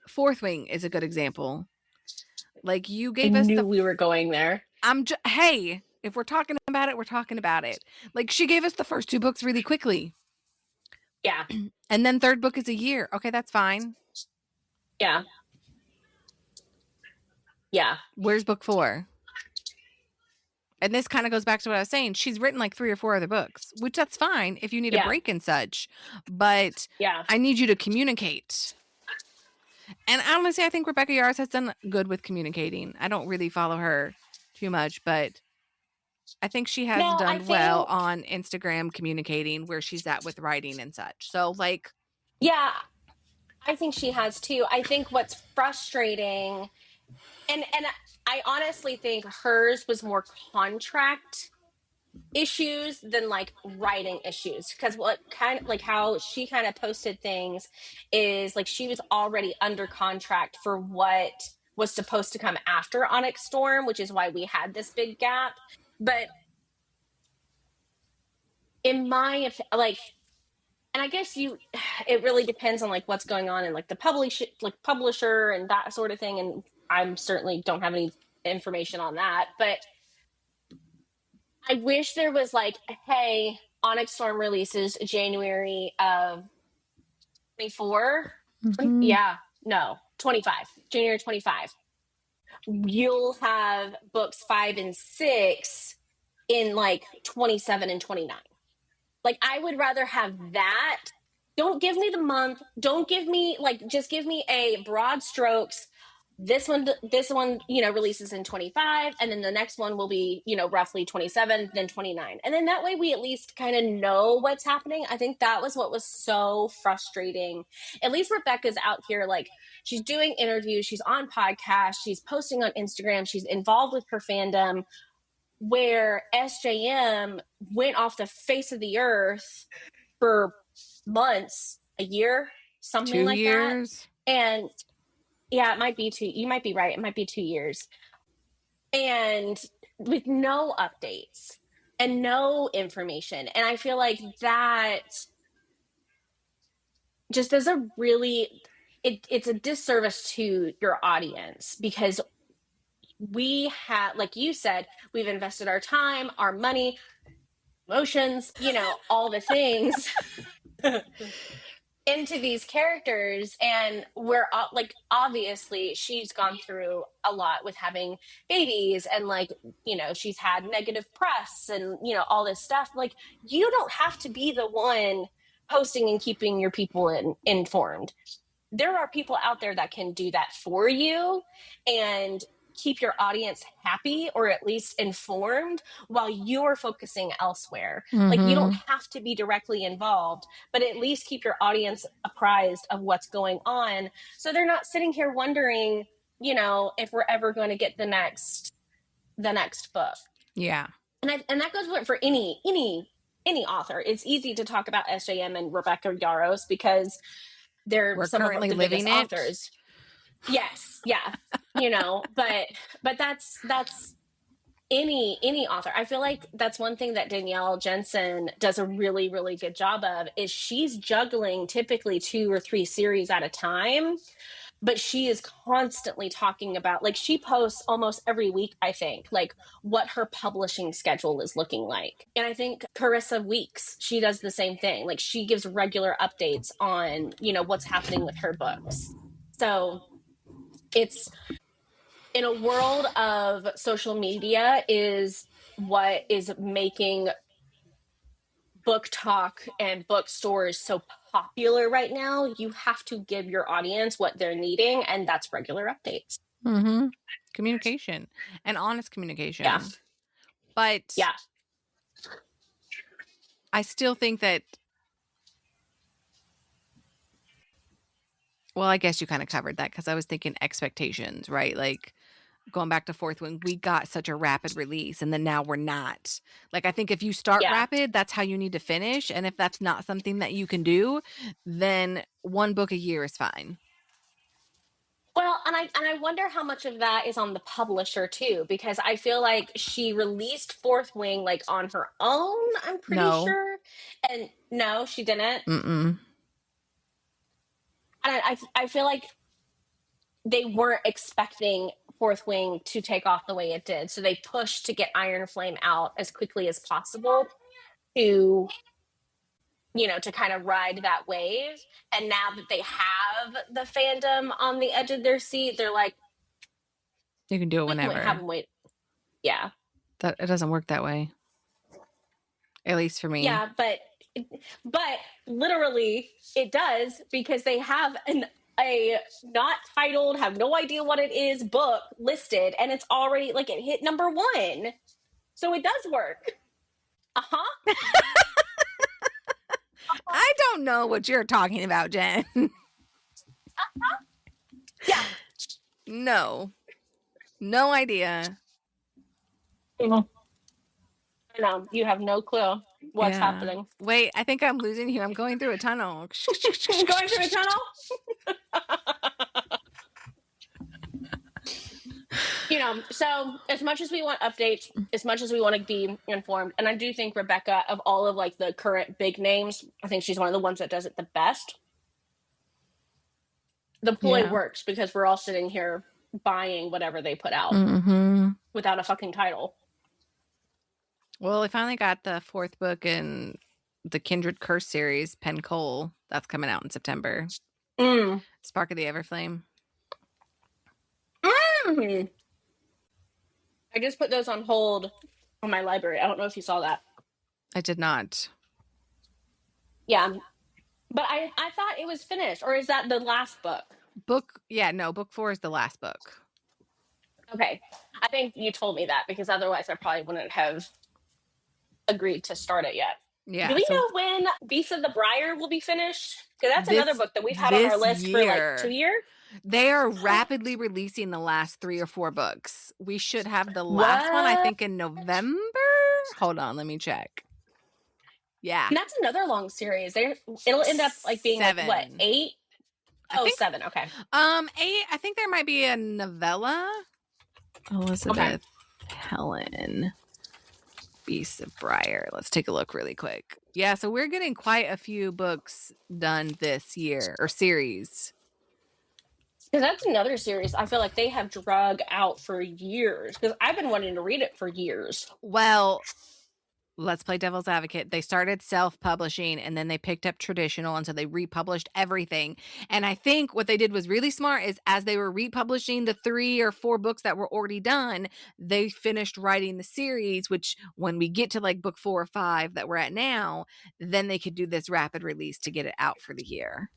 Fourth Wing is a good example. Like you I gave us knew we were going there. hey, if we're talking about it, we're talking about it. Like she gave us the first 2 books really quickly. Yeah. And then 3rd book is a year. Okay, that's fine. Yeah. Yeah. Where's book 4? And this kind of goes back to what I was saying. She's written like 3 or 4 other books, which that's fine if you need a Yeah. break and such. But Yeah. I need you to communicate. And honestly, I think Rebecca Yarros has done good with communicating. I don't really follow her too much, but I think she has No, I done well think, on Instagram communicating where she's at with writing and such. So like, yeah, I think she has too. I think what's frustrating, and I honestly think hers was more contract issues than like writing issues, because what kind of like how she kind of posted things is like she was already under contract for what was supposed to come after Onyx Storm, which is why we had this big gap. But in my like, and I guess it really depends on like what's going on in like the publisher and that sort of thing, and I'm certainly don't have any information on that, but I wish there was like, hey, Onyx Storm releases January of 24. Yeah, no, 25, January 25. You'll have books 5 and 6 in like 27 and 29. Like, I would rather have that. Don't give me the month. Don't give me like, just give me a broad strokes. This one, releases in 25, and then the next one will be, roughly 27, then 29. And then that way we at least kind of know what's happening. I think that was what was so frustrating. At least Rebecca's out here, like, she's doing interviews, she's on podcasts, she's posting on Instagram, she's involved with her fandom, where SJM went off the face of the earth for months, a year, something 2 like that. years. And yeah, it might be 2. You might be right. It might be 2 years. And with no updates and no information. And I feel like that just is it's a disservice to your audience, because we have, like you said, we've invested our time, our money, emotions, all the things into these characters, and we're like, obviously she's gone through a lot with having babies, and like, she's had negative press and all this stuff. Like, you don't have to be the one posting and keeping your people informed. There are people out there that can do that for you and keep your audience happy, or at least informed, while you're focusing elsewhere. Like, you don't have to be directly involved, but at least keep your audience apprised of what's going on, so they're not sitting here wondering, if we're ever going to get the next book. Yeah. And that goes for any any author. It's easy to talk about SJM and Rebecca Yarros because they're We're some of currently the biggest living it. authors. Yes, yeah, but that's any author. I feel like that's one thing that Danielle Jensen does a really, really good job of is she's juggling typically 2 or 3 series at a time, but she is constantly talking about, like, she posts almost every week, I think, like what her publishing schedule is looking like. And I think Carissa Weeks, she does the same thing. Like, she gives regular updates on, what's happening with her books. So it's, in a world of social media, is what is making book talk and bookstores so popular right now. You have to give your audience what they're needing, and that's regular updates. Mm-hmm. Communication and honest communication. Yeah. But Yeah. I still think that, well, I guess you kind of covered that because I was thinking expectations, right? Like going back to Fourth Wing, we got such a rapid release and then now we're not. Like, I think if you start Yeah. rapid, that's how you need to finish. And if that's not something that you can do, then 1 book a year is fine. Well, and I wonder how much of that is on the publisher too, because I feel like she released Fourth Wing like on her own, I'm pretty No. sure. And no, she didn't. Mm-mm. And I feel like they weren't expecting Fourth Wing to take off the way it did. So they pushed to get Iron Flame out as quickly as possible to, to kind of ride that wave. And now that they have the fandom on the edge of their seat, they're like, You can do it we can whenever. have them wait. Yeah. That it doesn't work that way. At least for me. Yeah, but literally it does, because they have a not titled, have no idea what it is book listed, and it's already like it hit number 1. So it does work. Uh-huh. I don't know what you're talking about, Jen. Yeah. No idea. I know. You have no clue what's happening. Wait, I think I'm losing you. I'm going through a tunnel. Going through a tunnel? So as much as we want updates, as much as we want to be informed, and I do think Rebecca, of all of like the current big names, I think she's one of the ones that does it the best. The ploy works because we're all sitting here buying whatever they put out without a fucking title. Well, I finally got the 4th book in the Kindred Curse series, Pen Cole. That's coming out in September. Spark of the Everflame. I just put those on hold on my library. I don't know if you saw that. I did not. Yeah. But I thought it was finished. Or is that the last book? Book 4 is the last book. Okay. I think you told me that, because otherwise I probably wouldn't have agreed to start it yet. Yeah. Do we know when Beast of the Briar will be finished? Because that's another book that we've had on our list for like 2 years. They are rapidly releasing the last 3 or 4 books. We should have the last one, I think, in November. Hold on, let me check. Yeah. And that's another long series. It'll end up like being 7. like, what, 8? Oh, 7. Okay. 8. I think there might be a novella. Elizabeth Helen. Beast of Briar. Let's take a look really quick. Yeah, so we're getting quite a few books done this year, or series. Because that's another series I feel like they have drug out for years, because I've been wanting to read it for years. Well, let's play devil's advocate. They started self-publishing and then they picked up traditional, and so they republished everything. And I think what they did was really smart, is as they were republishing the 3 or 4 books that were already done, they finished writing the series, which when we get to like book 4 or 5 that we're at now, then they could do this rapid release to get it out for the year.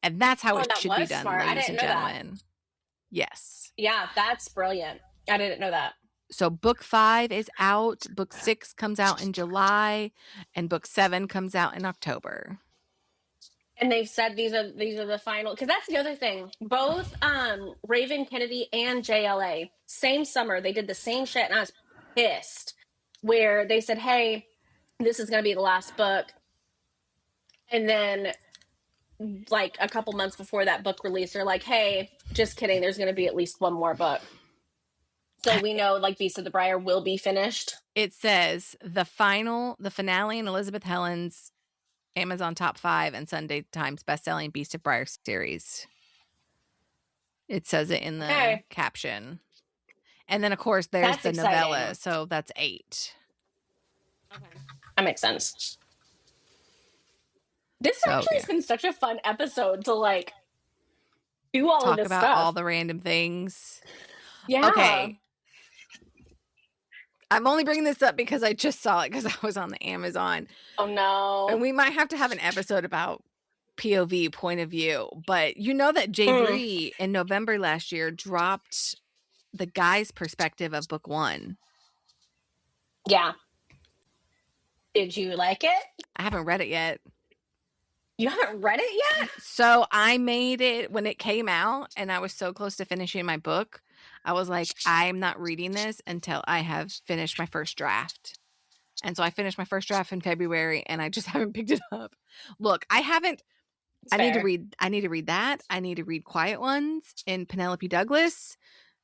And that's how it should be done, smart. ladies and gentlemen. Yes. Yeah, that's brilliant. I didn't know that. So book 5 is out. Book 6 comes out in July, and book 7 comes out in October. And they've said these are the final, because that's the other thing. Both Raven Kennedy and JLA, same summer, they did the same shit, and I was pissed. Where they said, hey, this is going to be the last book. And then, like, a couple months before that book release, they're like, hey, just kidding, there's going to be at least one more book. So we know, like, Beast of the Briar will be finished. It says the finale in Elizabeth Helen's Amazon Top 5 and Sunday Times best-selling Beast of Briar series. It says it in the caption. And then, of course, there's the novella, so that's 8. Okay. That makes sense. This actually has been such a fun episode to, like, do all of this talk about stuff. all the random things. Yeah. Okay. I'm only bringing this up because I just saw it because I was on the Amazon. Oh, no. And we might have to have an episode about POV, point of view. But you know that Jay Bree in November last year dropped the guy's perspective of book 1. Yeah. Did you like it? I haven't read it yet. You haven't read it yet? So I made it when it came out and I was so close to finishing my book. I was like, I'm not reading this until I have finished my first draft. And so I finished my first draft in February and I just haven't picked it up. Look, I haven't. I need to read that. I need to read Quiet Ones in Penelope Douglas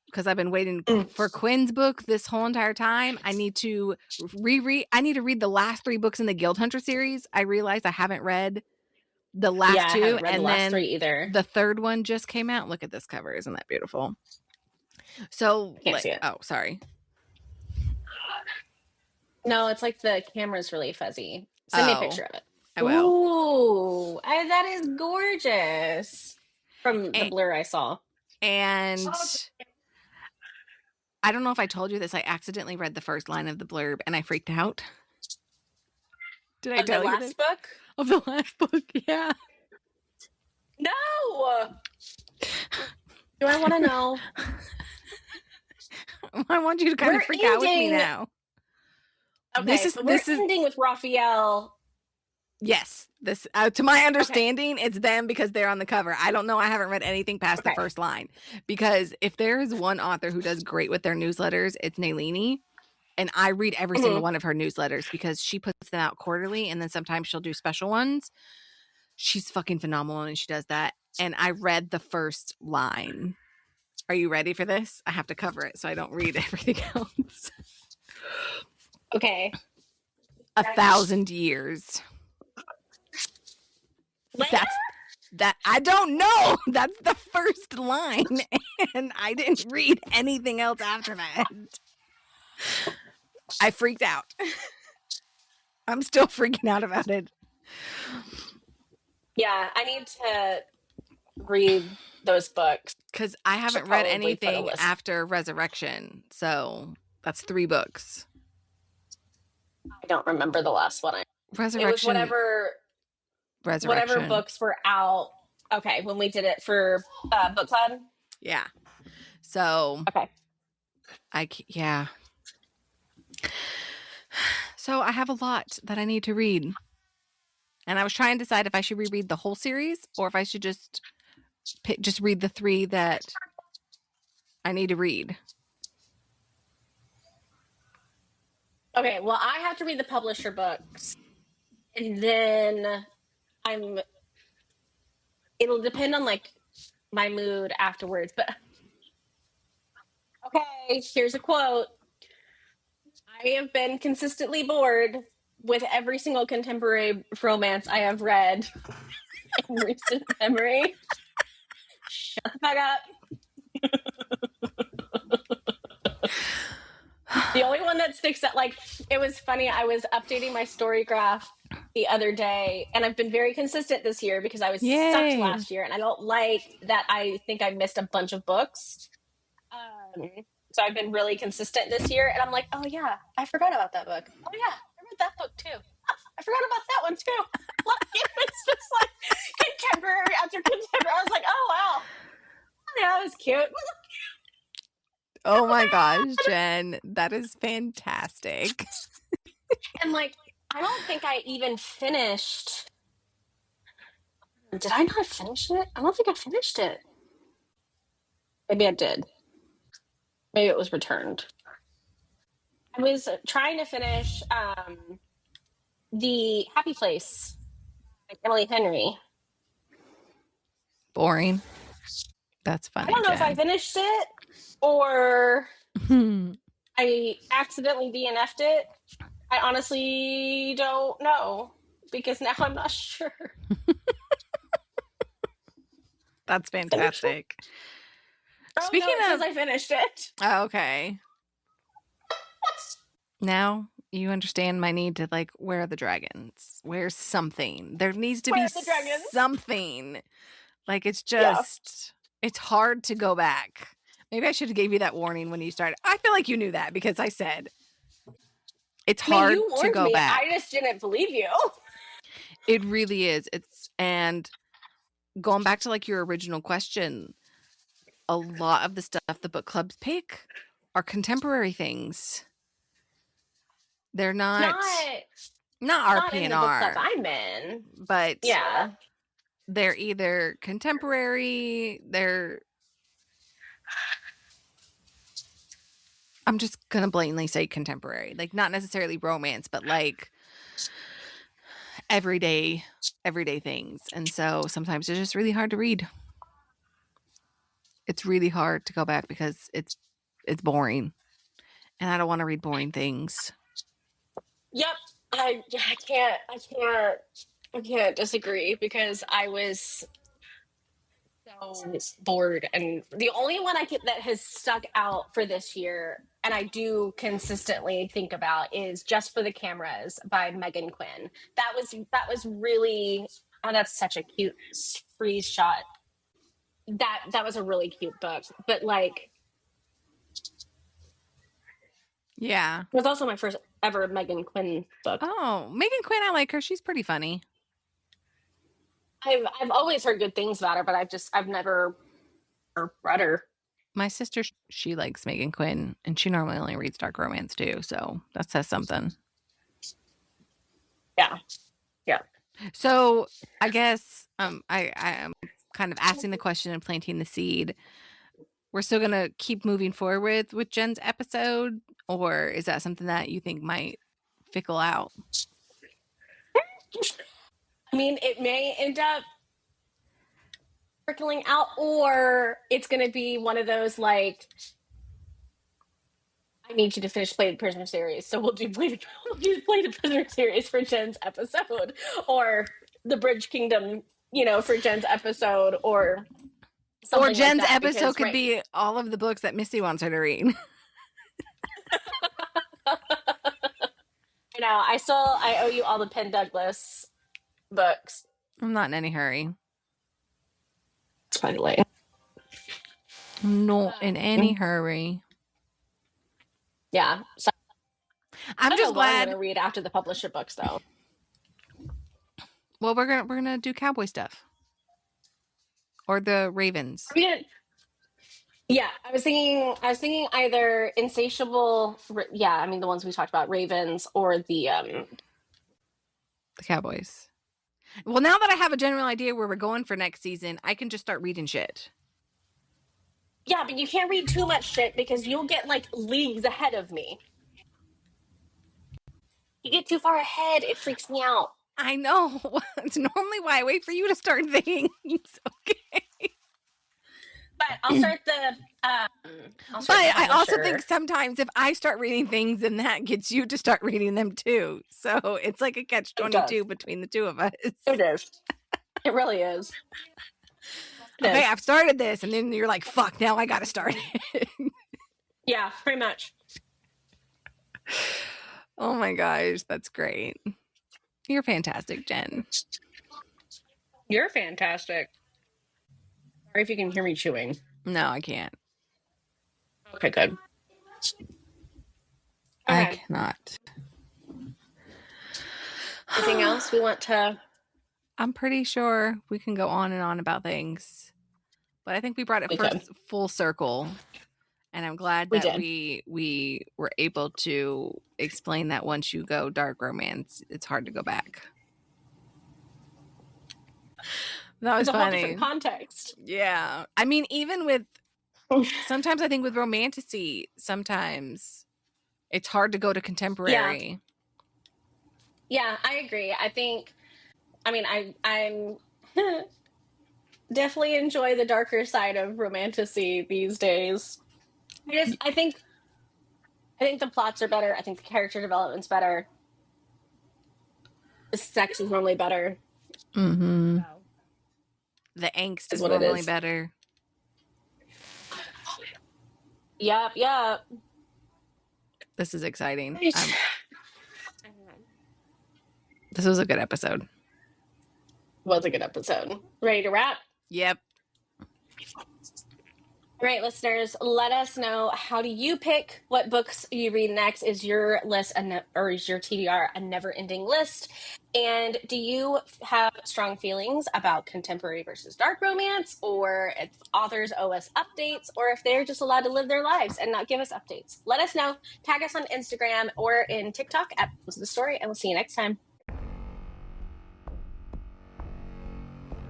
because I've been waiting for Quinn's book this whole entire time. I need to read the last 3 books in the Guild Hunter series. I realized I haven't read the last 2, I haven't read and the last then 3 either. The third one just came out. Look at this cover. Isn't that beautiful? So, can't see it. Oh, sorry. No, it's like the camera's really fuzzy. Send me a picture of it. I will. Ooh, that is gorgeous. From the blur I saw. And I don't know if I told you this. I accidentally read the first line of the blurb and I freaked out. Did I tell you this? Book? Of the last book, yeah. No! Do I want to know? I want you to kind of freak out with me now. Okay, this is ending with Raphael. Yes, this to my understanding, it's them because they're on the cover. I don't know. I haven't read anything past the first line because if there is one author who does great with their newsletters, it's Nalini. And I read every single one of her newsletters because she puts them out quarterly and then sometimes she'll do special ones. She's fucking phenomenal and she does that. And I read the first line. Are you ready for this? I have to cover it so I don't read everything else. Okay. 1,000 years. That I don't know. That's the first line. And I didn't read anything else after that. I freaked out. I'm still freaking out about it. Yeah, I need to read those books. Because I haven't read anything after Resurrection. So that's 3 books. I don't remember the last one. Resurrection. It was whatever books were out. Okay, when we did it for book club. Yeah. So. Okay. Yeah. So I have a lot that I need to read. And I was trying to decide if I should reread the whole series or if I should just read the 3 that I need to read. Okay, well, I have to read the publisher books. And then it'll depend on, like, my mood afterwards. But, okay, here's a quote. I have been consistently bored with every single contemporary romance I have read in recent memory. Shut the fuck up. The only one that sticks out, like, it was funny. I was updating my story graph the other day, and I've been very consistent this year because I was sucked last year, and I don't like that. I think I missed a bunch of books. So I've been really consistent this year, and I'm like, oh yeah, I forgot about that book. Oh yeah, I read that book too. Oh, I forgot about that one too. Like, it's just like contemporary after contemporary. I was like, oh wow, yeah, that was cute. Oh my gosh, Jen, that is fantastic. And, like, I don't think I even finished. Did I not finish it? I don't think I finished it. Maybe I did. Maybe it was returned. I was trying to finish The Happy Place, like Emily Henry. Boring. That's I funny, don't know if I Jen. finished it or I accidentally DNF'd it. I honestly don't know because now I'm not sure. That's fantastic. Oh no, Speaking it says of, I finished it. oh, okay. Now you understand my need to like, where are the dragons? Where's something? There needs to Where be are the dragons? something. Like it's Yeah. just, it's hard to go back. Maybe I should have gave you that warning when you started. I feel like you knew that because I said it's I mean, hard you to warned go me. back. I just didn't believe you. It really is. And going back to like your original question, a lot of the stuff the book clubs pick are contemporary things. They're not Not in the book club RPNR, I'm in. but Yeah. they're either contemporary, I'm just gonna blatantly say contemporary, like not necessarily romance, but like everyday things. And so sometimes it's just really hard to read. It's really hard to go back because it's boring, and I don't want to read boring things. Yep. I can't disagree because I was so bored, and the only one that has stuck out for this year and I do consistently think about is Just for the Cameras by Megan Quinn. That was really, oh, that's such a cute freeze shot. That was a really cute book, but like Yeah. it was also my first ever Megan Quinn book. Oh, Megan Quinn, I like her. She's pretty funny. I've always heard good things about her, but I've never read her. My sister, she likes Megan Quinn, and she normally only reads dark romance too, so that says something. Yeah. Yeah. So I guess I am kind of asking the question and planting the seed. We're still gonna keep moving forward with Jen's episode, or is that something that you think might fickle out? I mean, it may end up trickling out, or it's going to be one of those like, I need you to finish Play the Prisoner series, so we'll do Play the Prisoner series for Jen's episode, or the Bridge Kingdom, for Jen's episode, or something Or Jen's like that. episode Because could be all of the books that Misty wants her to read. I owe you all the Penn Douglas books. I'm not in any hurry. It's by the way. Not in any hurry. Yeah. So I'm just glad. I'm going to read after the publisher books, though. Well, we're gonna do cowboy stuff, or the Ravens. Yeah, I was thinking either Insatiable, yeah, I mean the ones we talked about, Ravens, or the Cowboys. Well, now that I have a general idea where we're going for next season, I can just start reading shit. Yeah, but you can't read too much shit because you'll get like leagues ahead of me. You get too far ahead, it freaks me out. I know. It's normally why I wait for you to start things. Okay. But I'll start the. But I also think sometimes if I start reading things, then that gets you to start reading them too. So it's like a catch-22 between the two of us. It is. It really is. Okay, I've started this, and then you're like, "Fuck! Now I got to start it." Yeah, pretty much. Oh my gosh, that's great. You're fantastic, Jen. You're fantastic. Sorry if you can hear me chewing. No, I can't. Okay, good. I cannot. Anything else we want to? I'm pretty sure we can go on and on about things, but I think we brought it full circle, and I'm glad that we were able to explain that once you go dark romance, it's hard to go back. That was funny. A whole different context. Yeah, I mean, even with sometimes I think with romantasy, sometimes it's hard to go to contemporary. Yeah, I agree. I'm definitely enjoy the darker side of romantasy these days. I think the plots are better. I think the character development's better. The sex is normally better. Mm-hmm. So, The angst is is what it normally is. better. Yep, yep. This is exciting. Right. This was a good episode. Was a good episode. Ready to wrap? Yep. All right, listeners, let us know, how do you pick what books you read next? Is your list or is your TBR a never-ending list? And do you have strong feelings about contemporary versus dark romance, or if authors owe us updates, or if they're just allowed to live their lives and not give us updates? Let us know. Tag us on Instagram or in TikTok at Bones of the Story, and we'll see you next time.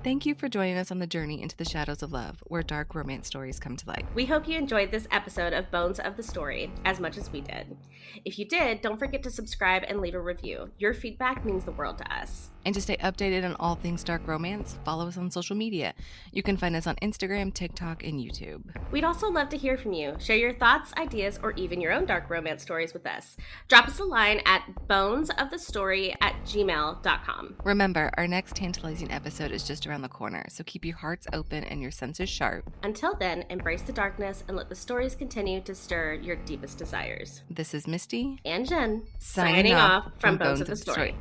Thank you for joining us on the journey into the shadows of love, where dark romance stories come to light. We hope you enjoyed this episode of Bones of the Story as much as we did. If you did, don't forget to subscribe and leave a review. Your feedback means the world to us. And to stay updated on all things dark romance, follow us on social media. You can find us on Instagram, TikTok, and YouTube. We'd also love to hear from you. Share your thoughts, ideas, or even your own dark romance stories with us. Drop us a line at bonesofthestory@gmail.com. Remember, our next tantalizing episode is just around the corner, so keep your hearts open and your senses sharp. Until then, embrace the darkness and let the stories continue to stir your deepest desires. This is Misty And Jen, signing off from Bones of the Story.